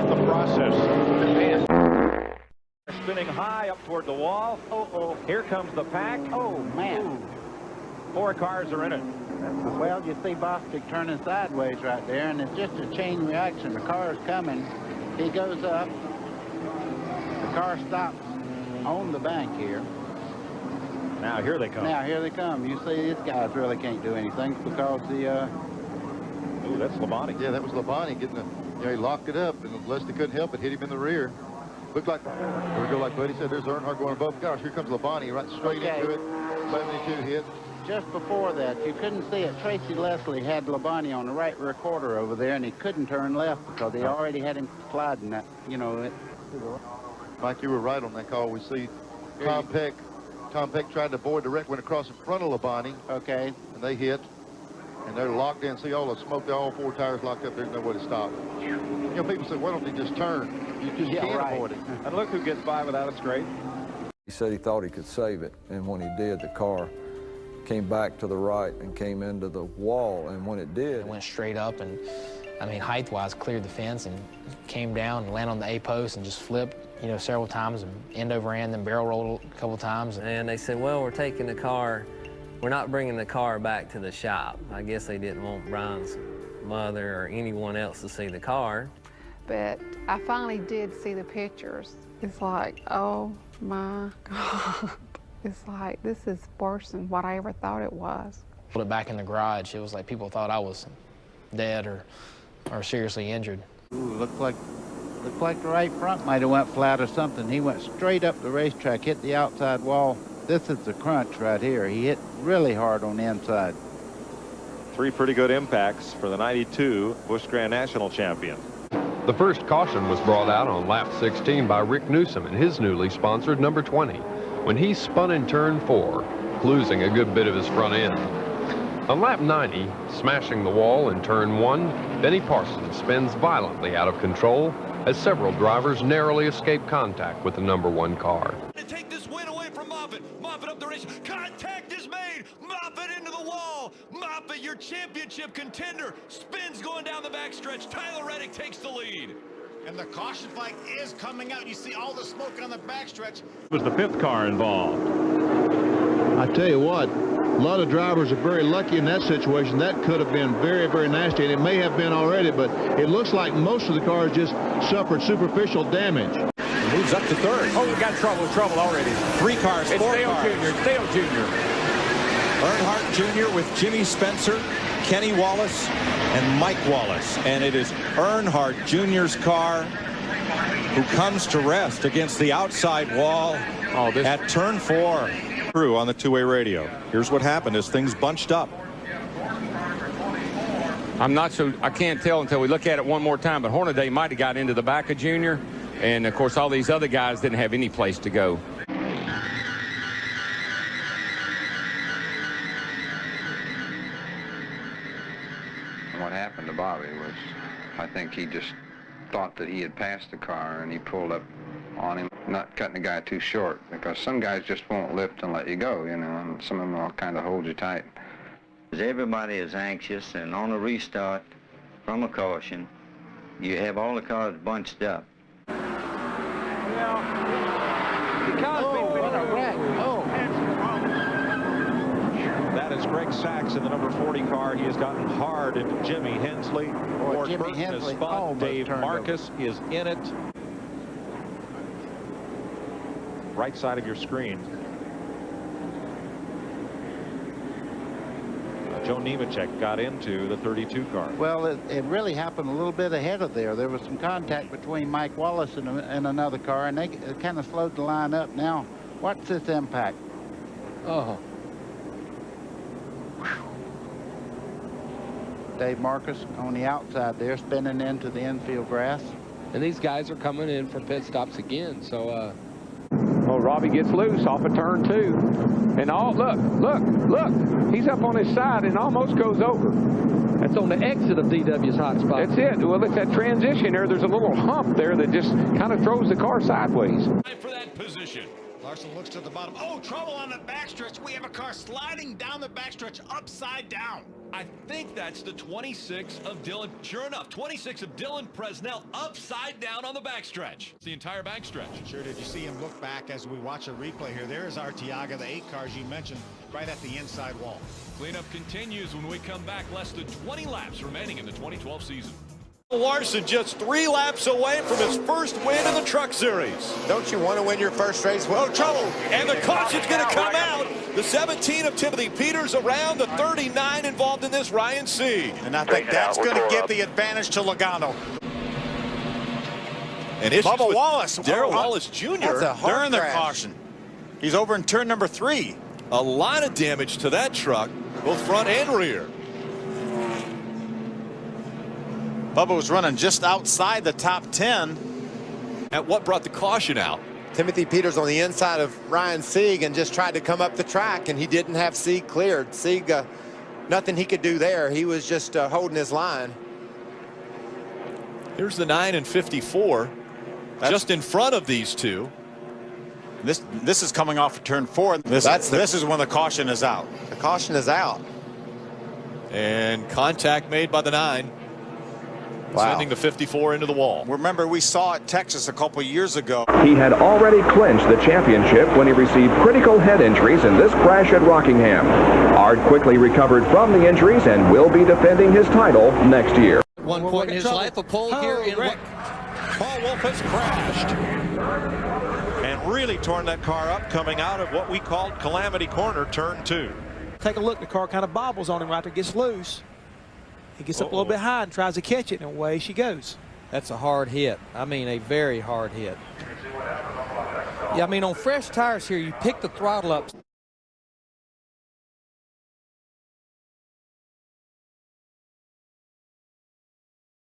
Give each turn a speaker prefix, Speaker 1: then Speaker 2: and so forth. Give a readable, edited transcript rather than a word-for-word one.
Speaker 1: the process. Spinning high up toward the wall. Here comes the pack.
Speaker 2: Oh, man.
Speaker 1: 4 cars are in it.
Speaker 2: Well, you see Bostic turning sideways right there, and it's just a chain reaction. The car's coming. He goes up. The car stops on the bank here.
Speaker 1: Now here they come.
Speaker 2: Now here they come. You see, these guys really can't do anything because the...
Speaker 1: Ooh, that's Labonte.
Speaker 3: Yeah, that was Labonte getting the... Yeah, he locked it up, and Leslie couldn't help it, hit him in the rear. Looked like... There we go, like Buddy said, there's Earnhardt going above. Gosh, here comes Labonte right straight into it. 72 hit.
Speaker 2: Just before that, you couldn't see it. Tracy Leslie had Labonte on the right rear quarter over there, and he couldn't turn left because they already had him sliding that, you know.
Speaker 3: Mike, you were right on that call. We see Tom Peck. Tom Peck tried to avoid the wreck, went across in front of Labonte.
Speaker 2: Okay.
Speaker 3: And they hit. And they're locked in. See all the smoke, all 4 tires locked up. There's no way to stop. You know, people say, why don't they just turn? You just can't avoid it.
Speaker 1: And look who gets by without a scrape.
Speaker 4: He said he thought he could save it, and when he did, the car came back to the right and came into the wall, and when it did...
Speaker 5: It went straight up, and, I mean, height-wise, cleared the fence and came down and landed on the A-post and just flipped, you know, several times and end over end, then barrel rolled a couple times.
Speaker 6: And they said, well, we're taking the car, we're not bringing the car back to the shop. I guess they didn't want Brian's mother or anyone else to see the car.
Speaker 7: But I finally did see the pictures. It's like, oh my God. It's like, this is worse than what I ever thought it was.
Speaker 5: Put it back in the garage. It was like people thought I was dead or seriously injured.
Speaker 2: Ooh, looked like the right front might have went flat or something. He went straight up the racetrack, hit the outside wall. This is the crunch right here. He hit really hard on the inside.
Speaker 1: 3 pretty good impacts for the 92 Busch Grand National champion.
Speaker 8: The first caution was brought out on lap 16 by Rick Newsom in his newly sponsored number 20 when he spun in turn 4, losing a good bit of his front end. On lap 90, smashing the wall in turn 1, Benny Parsons spins violently out of control as several drivers narrowly escape contact with the number 1 car.
Speaker 9: To take this win away from Moffitt. Moffitt up the race. Contact is made. Moffitt into the wall. Moffitt, your championship contender, spins going down the backstretch. Tyler Reddick takes the lead.
Speaker 10: And the caution flag is coming out. You see all the smoke on the backstretch.
Speaker 1: Was the 5th car involved?
Speaker 11: I tell you what, a lot of drivers are very lucky in that situation. That could have been very, very nasty, and it may have been already, but it looks like most of the cars just suffered superficial damage.
Speaker 1: Moves up to 3rd. Oh, we got trouble already. 3 cars, 4 cars. It's Dale Jr. Earnhardt Jr. with Jimmy Spencer, Kenny Wallace, and Mike Wallace. And it is Earnhardt Jr.'s car who comes to rest against the outside wall at turn 4. Crew on the two-way radio. Here's what happened as things bunched up.
Speaker 12: I can't tell until we look at it one more time, but Hornaday might have got into the back of Junior, and of course all these other guys didn't have any place to go.
Speaker 13: What happened to Bobby was, I think he just thought that he had passed the car, and he pulled up on him, not cutting the guy too short, because some guys just won't lift and let you go, you know, and some of them will kind of hold you tight.
Speaker 14: Everybody is anxious, and on a restart from a caution, you have all the cars bunched up.
Speaker 2: What a wreck.
Speaker 1: That is Greg Sachs in the number 40 car. He has gotten hard into Jimmy Hensley. Ward
Speaker 2: Jimmy
Speaker 1: Burton
Speaker 2: Hensley
Speaker 1: is spun. Dave Marcus is in it. Right side of your screen. Joe Nemechek got into the 32 car.
Speaker 2: Well, it really happened a little bit ahead of there. There was some contact between Mike Wallace and another car, and they kind of slowed the line up. Now, what's this impact?
Speaker 4: Oh.
Speaker 2: Dave Marcus on the outside there, spinning into the infield grass.
Speaker 15: And these guys are coming in for pit stops again, so...
Speaker 12: Well, Robbie gets loose off of turn 2. And look. He's up on his side and almost goes over.
Speaker 15: That's on the exit of DW's hot spot.
Speaker 12: That's it. Well, it's that transition there. There's a little hump there that just kind of throws the car sideways.
Speaker 9: For that position.
Speaker 10: Larson looks to the bottom. Oh, trouble on the backstretch. We have a car sliding down the backstretch upside down.
Speaker 9: I think that's the 26 of Dylan. Sure enough, 26 of Dylan Presnell upside down on the backstretch. It's the entire backstretch.
Speaker 10: Sure did. You see him look back as we watch a replay here. There's Arteaga, the 8 cars you mentioned, right at the inside wall.
Speaker 9: Cleanup continues when we come back. Less than 20 laps remaining in the 2012 season.
Speaker 1: Larson just 3 laps away from his first win in the Truck Series.
Speaker 16: Don't you want to win your first race? Well, trouble.
Speaker 1: And the caution's going to come out. The 17 of Timothy Peters around, the 39 involved in this, Ryan Sieg.
Speaker 10: And I think that's going to give the advantage to Logano.
Speaker 1: And
Speaker 10: Bubba Wallace.
Speaker 1: Darrell Wallace Jr.
Speaker 10: during the caution. He's over in turn number 3.
Speaker 1: A lot of damage to that truck, both front and rear.
Speaker 10: Bubba was running just outside the top 10.
Speaker 1: At what brought the caution out?
Speaker 16: Timothy Peters on the inside of Ryan Sieg and just tried to come up the track, and he didn't have Sieg cleared. Sieg, nothing he could do there. He was just holding his line.
Speaker 1: Here's the 9 and 54, just in front of these two.
Speaker 10: This is coming off of turn 4. This is when the caution is out.
Speaker 16: The caution is out.
Speaker 1: And contact made by the 9.
Speaker 16: Wow.
Speaker 1: Sending the 54 into the wall.
Speaker 10: Remember, we saw at Texas a couple years ago.
Speaker 17: He had already clinched the championship when he received critical head injuries in this crash at Rockingham. Ard quickly recovered from the injuries and will be defending his title next year.
Speaker 18: One point in his life, a pole here in
Speaker 1: Rick. Paul Wolf has crashed and really torn that car up coming out of what we called Calamity Corner, turn 2.
Speaker 18: Take a look, the car kind of bobbles on him right there, gets loose. He gets up a little bit high and tries to catch it, and away she goes.
Speaker 19: That's a hard hit. I mean, a very hard hit. Yeah, I mean, on fresh tires here, you pick the throttle up.